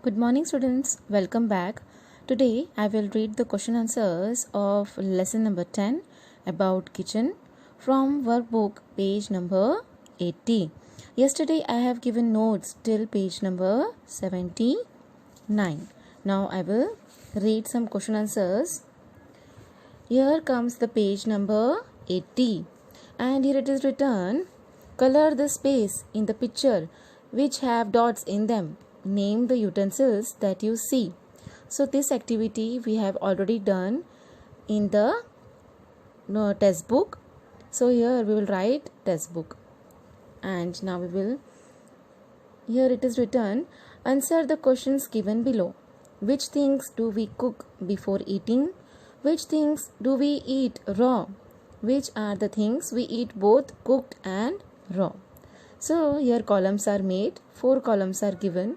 Good morning, students. Welcome back. Today I will read the question answers of lesson number 10 about kitchen from workbook page number 80. Yesterday I have given notes till page number 79. Now I will read some question answers. Here comes the page number 80, and here it is written, color the space in the picture which have dots in them. Name the utensils that you see. So this activity we have already done in the test book. So here we will write test book, and now here it is written, answer the questions given below. Which things do we cook before eating? Which things do we eat raw? Which are the things we eat both cooked and raw? So here columns are made, 4 columns are given.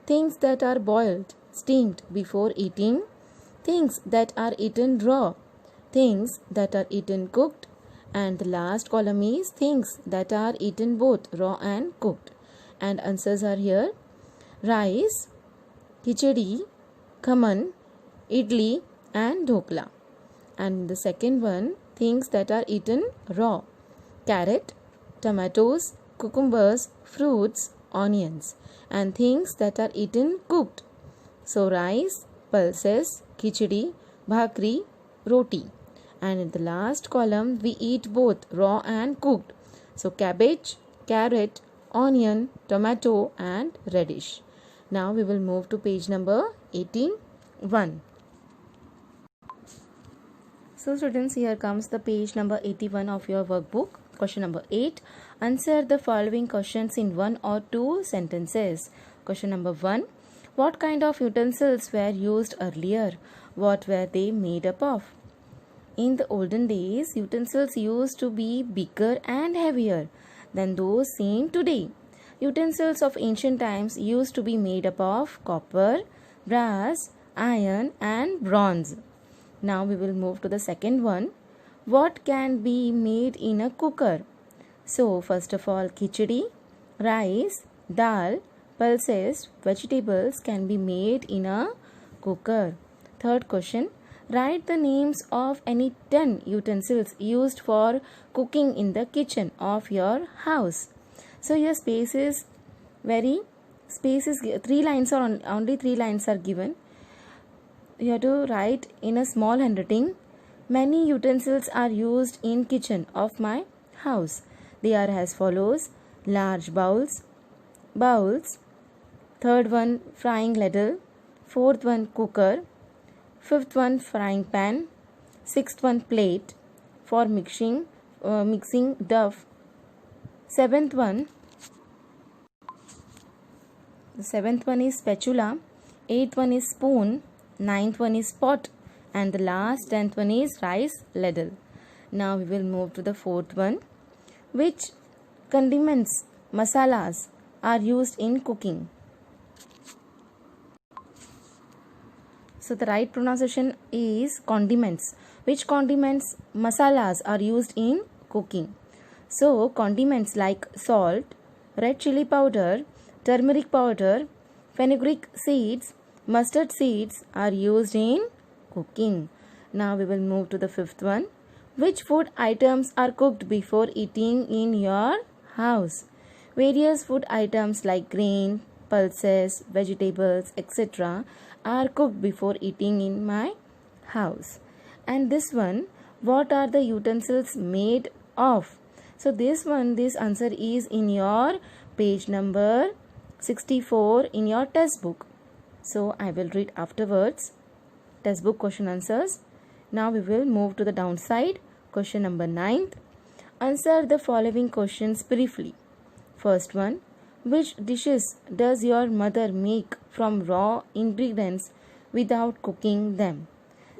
Things that are boiled, steamed before eating, things that are eaten raw, things that are eaten cooked, and the last column is things that are eaten both raw and cooked. And answers are here: rice, khichdi, khaman, idli and dhokla. And the second one, things that are eaten raw: carrot, tomatoes, cucumbers, fruits, onions. And things that are eaten cooked: so rice, pulses, khichdi, bhakri, roti. And in the last column we eat both raw and cooked: so cabbage, carrot, onion, tomato and radish. Now we will move to page number 81. So students, here comes the page number 81 of your workbook. Question number 8. Answer the following questions in 1 or 2 sentences. Question number 1. What kind of utensils were used earlier? What were they made up of? In the olden days, utensils used to be bigger and heavier than those seen today. Utensils of ancient times used to be made up of copper, brass, iron and bronze. Now we will move to the second one. What can be made in a cooker? So first of all, khichdi, rice, dal, pulses, vegetables can be made in a cooker. Third question. Write the names of any 10 utensils used for cooking in the kitchen of your house. So your space is 3 lines are only 3 lines are given. You have to write in a small handwriting. Many utensils are used in kitchen of my house. They are as follows: large bowls, third one frying ladle, fourth one cooker, fifth one frying pan, sixth one plate for mixing dough, seventh one is spatula, eighth one is spoon, ninth one is pot, and the last 10th one is rice ladle. Now we will move to the fourth one. Which condiments, masalas are used in cooking? So the right pronunciation is condiments. Which condiments, masalas are used in cooking? So condiments like salt, red chili powder, turmeric powder, fenugreek seeds, mustard seeds are used in cooking. Now we will move to the fifth one. Which food items are cooked before eating in your house? Various food items like grain, pulses, vegetables, etc. are cooked before eating in my house. And this one, what are the utensils made of? So this answer is in your page number 64 in your test book. So I will read afterwards test book question answers. Now we will move to the downside. Question number 9. Answer the following questions briefly. First one. Which dishes does your mother make from raw ingredients without cooking them?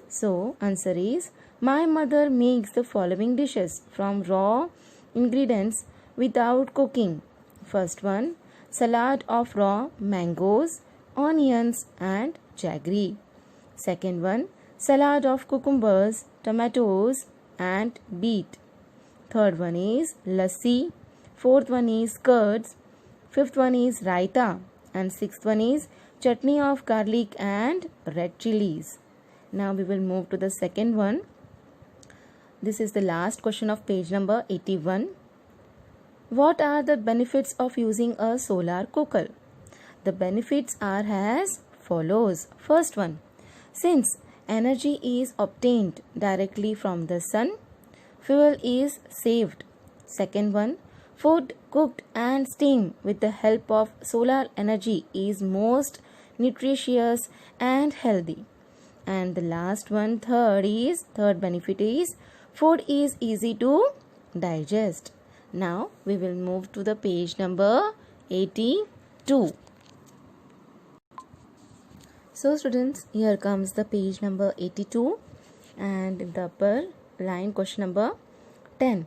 So answer is, my mother makes the following dishes from raw ingredients without cooking. First one, salad of raw mangoes, onions and jaggery. Second one, salad of cucumbers, tomatoes and beet. Third one is lassi. Fourth one is curds. Fifth one is raita. And sixth one is chutney of garlic and red chilies. Now we will move to the second one. This is the last question of page number 81. What are the benefits of using a solar cooker? The benefits are as follows. First one, since energy is obtained directly from the sun, fuel is saved. Second one, food cooked and steamed with the help of solar energy is most nutritious and healthy. And the last one, third benefit is food is easy to digest. Now we will move to the page number 82. So students, here comes the page number 82 and in the upper line question number 10.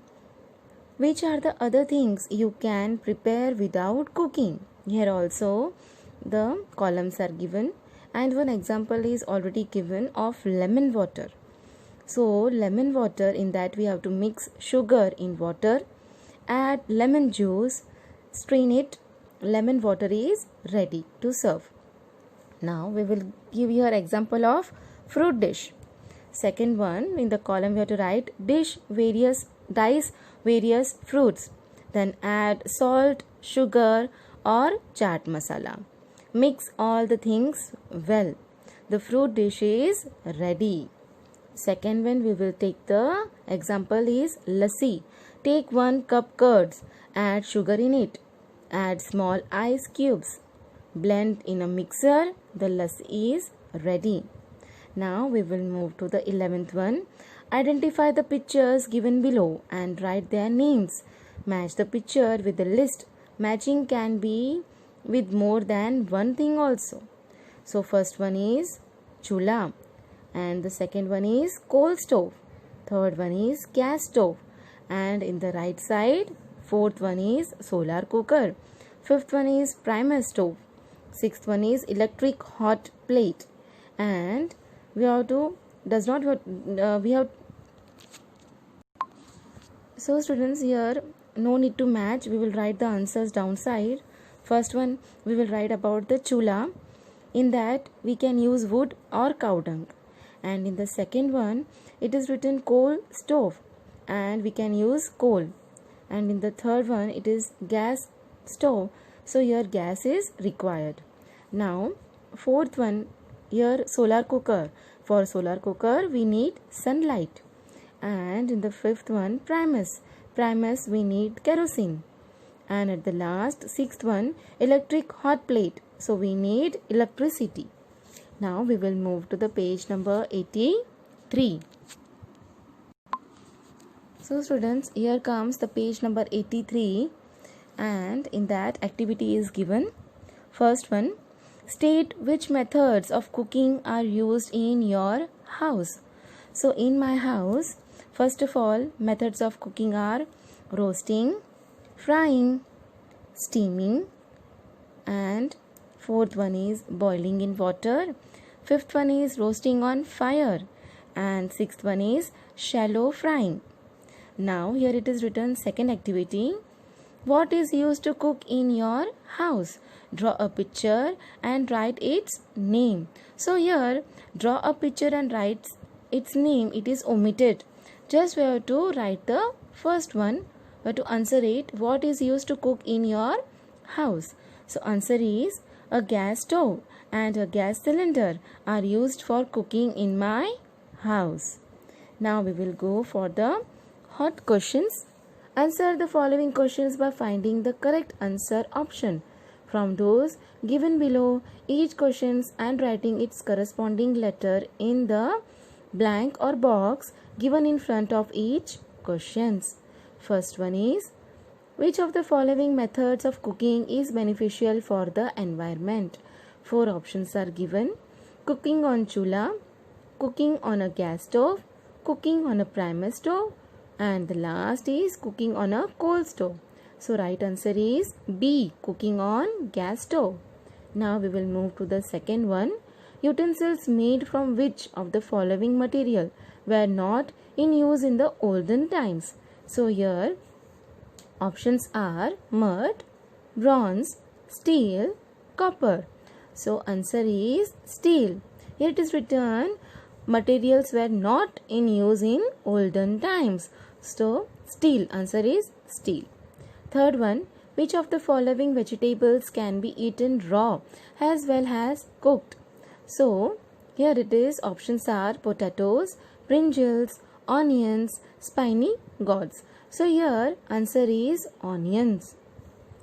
Which are the other things you can prepare without cooking? Here also the columns are given and one example is already given of lemon water. So lemon water, in that we have to mix sugar in water, add lemon juice, strain it, lemon water is ready to serve. Now we will give here example of fruit dish. Second one, in the column we have to write dice various fruits, then add salt, sugar or chaat masala. Mix all the things well. The fruit dish is ready. Second one, we will take the example is lassi. Take 1 cup curds, add sugar in it, add small ice cubes. Blend in a mixer, the lassi is ready. Now we will move to the 11th one. Identify the pictures given below and write their names. Match the picture with the list. Matching can be with more than one thing also. So first one is chula and the second one is coal stove. Third one is gas stove and in the right side fourth one is solar cooker. Fifth one is primer stove. Sixth one is electric hot plate and we have to so students, here no need to match, we will write the answers downside. First one, we will write about the chula, in that we can use wood or cow dung, and in the second one it is written coal stove and we can use coal, and in the third one it is gas stove, so here gas is required. Now fourth one, here solar cooker. For solar cooker we need sunlight, and in the fifth one primus we need kerosene, and at the last sixth one electric hot plate, so we need electricity. Now we will move to the page number 83. So students, here comes the page number 83 and in that activity is given. First one, state which methods of cooking are used in your house. So in my house, first of all, methods of cooking are roasting, frying, steaming, and fourth one is boiling in water. Fifth one is roasting on fire, and sixth one is shallow frying. Now here it is written second activity. What is used to cook in your house? Draw a picture and write its name. So here draw a picture and write its name. It is omitted. Just we have to write the first one. We have to answer it. What is used to cook in your house? So answer is a gas stove and a gas cylinder are used for cooking in my house. Now we will go for the hot questions. Answer the following questions by finding the correct answer option from those given below each questions and writing its corresponding letter in the blank or box given in front of each questions. First one is, which of the following methods of cooking is beneficial for the environment? Four options are given: cooking on chula, cooking on a gas stove, cooking on a primer stove, and the last is cooking on a coal stove. So right answer is B, cooking on gas stove. Now we will move to the second one. Utensils made from which of the following material were not in use in the olden times? So here options are mud, bronze, steel, copper. So answer is steel. Here it is written materials were not in use in olden times. So steel, answer is steel. Third one, which of the following vegetables can be eaten raw as well as cooked? So here it is, options are potatoes, brinjals, onions, spiny gourds. So here answer is onions.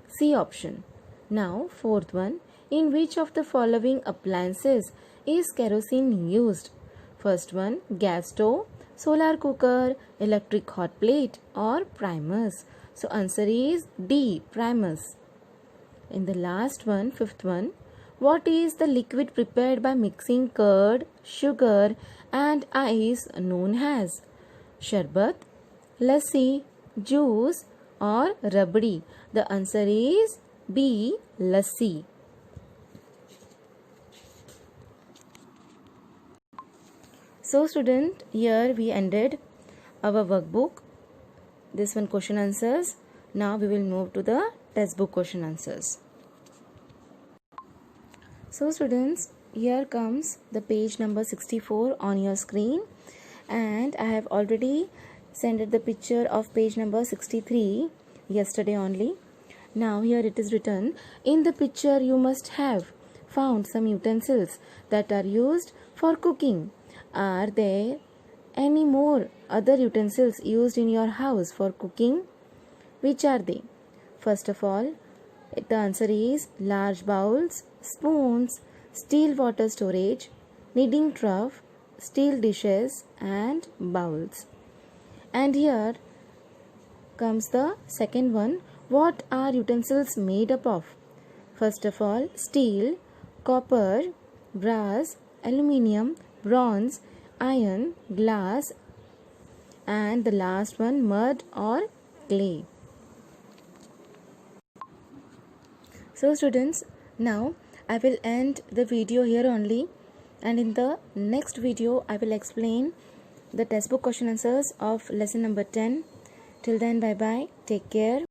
C option. Now fourth one, in which of the following appliances is kerosene used? First one, gas stove, solar cooker, electric hot plate or primers. So answer is D, primers. In the last one, fifth one, what is the liquid prepared by mixing curd, sugar and ice known as? Sharbat, lassi, juice or rabdi? The answer is B, lassi. So student, here we ended our workbook. This one question answers. Now we will move to the textbook question answers. So students, here comes the page number 64 on your screen, and I have already sent the picture of page number 63 yesterday only. Now here it is written, in the picture you must have found some utensils that are used for cooking. Are there any more other utensils used in your house for cooking? Which are they? First of all, the answer is large bowls, spoons, steel water storage, kneading trough, steel dishes and bowls. And here comes the second one. What are utensils made up of? First of all, steel, copper, brass, aluminium, bronze, iron, glass, and the last one, mud or clay. So students, now I will end the video here only, and in the next video I will explain the textbook question answers of lesson number 10. Till then, bye bye, take care.